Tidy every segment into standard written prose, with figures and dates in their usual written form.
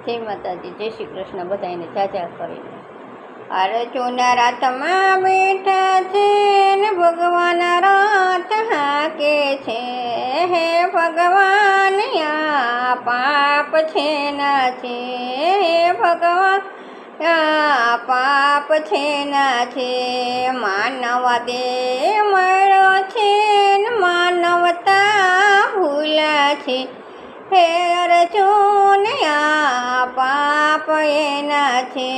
જય માતાજી, જય શ્રી કૃષ્ણ બધાને જાજા કરીને। અર્જુન રથમાં બેઠા છે ને ભગવાન રથ હાકે છે। હે ભગવાન આ પાપ છે ના છે, હે ભગવાન આ પાપ છે ના છે। માનવ દેહ મળ્યો છે ને માનવતા ભૂલા છે। હે અર્જુન આ પાપ એના છે,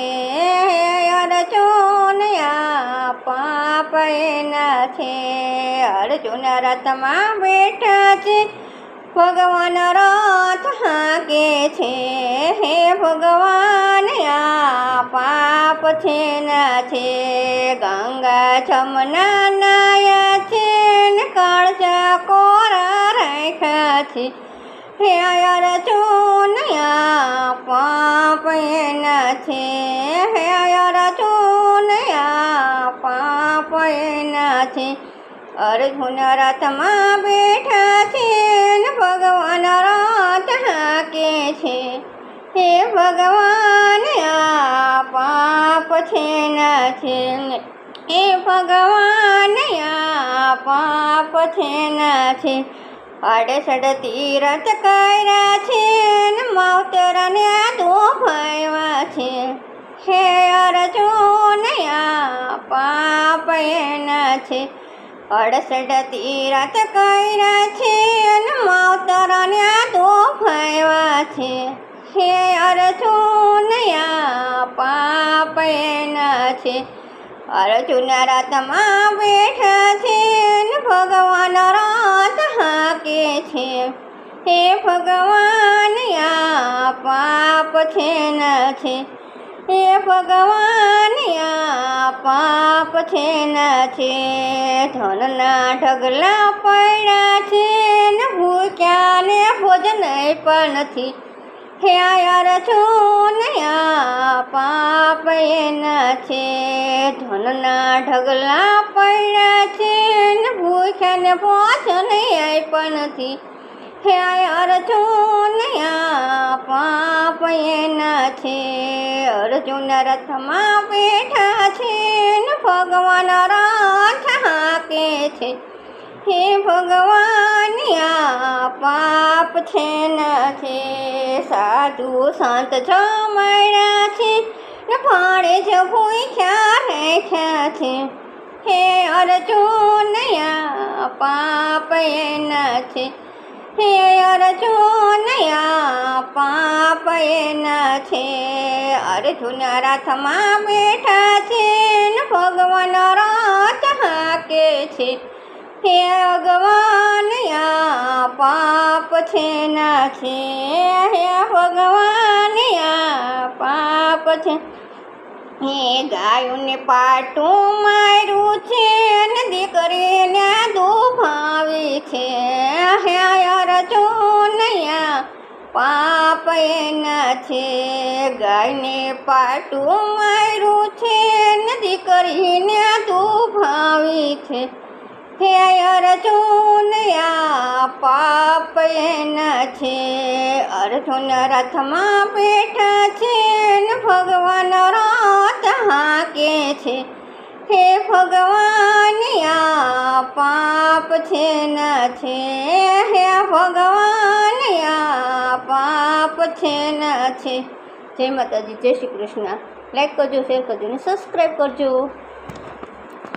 હે અર્જુન આ પાપ એના છે। અર્જુન રથમાં બેઠા છે, ભગવાન રથ હાકે છે। હે ભગવાન આ પાપ છે ના છે। ગંગા જમના નાયા છે ને કાળજા કોરા રાખ્યા છે। હે અર્જુન આ પાપ એના છે, હે અર્જુન આ પાપ એના છે। અર્જુન રથમાં બેઠા છે ને ભગવાન રથ હાકે છે। હે ભગવાન આ પાપ છે ના છે, હે ભગવાન આ પાપ છે ના છે। 68 તીરથ કર્યા છે ને માવતરને દુભાવ્યા છે। હે અર્જુન આ પાપ એના છે। 68 તીરથ કર્યા છે ને માવતરને દુભાવ્યા છે। હે અર્જુન આ પાપ એના છે। અર્જુન રથમાં બેઠા છે ને ભગવાન રથ હાકે છે। હે ભગવાન આ પાપ છે ના છે, હે ભગવાન આ પાપ છે ના છે। ધનના ઢગલા પડ્યા છે ને ભૂખ્યા ને ભોજન પણ નથી। હે અર્જુન આ પાપ એના છે। ધનના ઢગલા પડ્યા છે ને ભૂખ્યા ને ભોજન પણ નથી। હે અર્જુન આ પાપ એના છે। અર્જુન રથમાં બેઠા છે ને ભગવાન રથ હાકે છે। હે ભગવાન આ પાપ છે ના છે। સાધુ સંત જમાડ્યા છે ને ભાણે જ ભૂખ્યા રાખ્યા છે। હે અર્જુન આ પાપ એના છે, હે અર્જુન આ પાપ એના છે। અર્જુન રથમાં બેઠા છે ને ભગવાન રથ હાકે છે। હે ભગવાન આ પાપ છે ના છે, હે ભગવાન આ પાપ છે। હે ગાયોને પાટું માર્યું છે ને દીકરીને દુભાવી છે। હે અર્જુન આ પાપ એના છે। ગાયને પાટું માર્યું છે ને દીકરીને દુભાવી છે। હે અર્જુન આ પાપ એના છે। અર્જુન રથમાં બેઠા છે ને ભગવાન રથ હાકે છે। હે ભગવાન આ પાપ છે ના છે, હે ભગવાન આ પાપ છે ના છે। જય માતાજી, જય શ્રી કૃષ્ણ। લાઈક કરજો, શેર કરજો ને સબસ્ક્રાઈબ કરજો।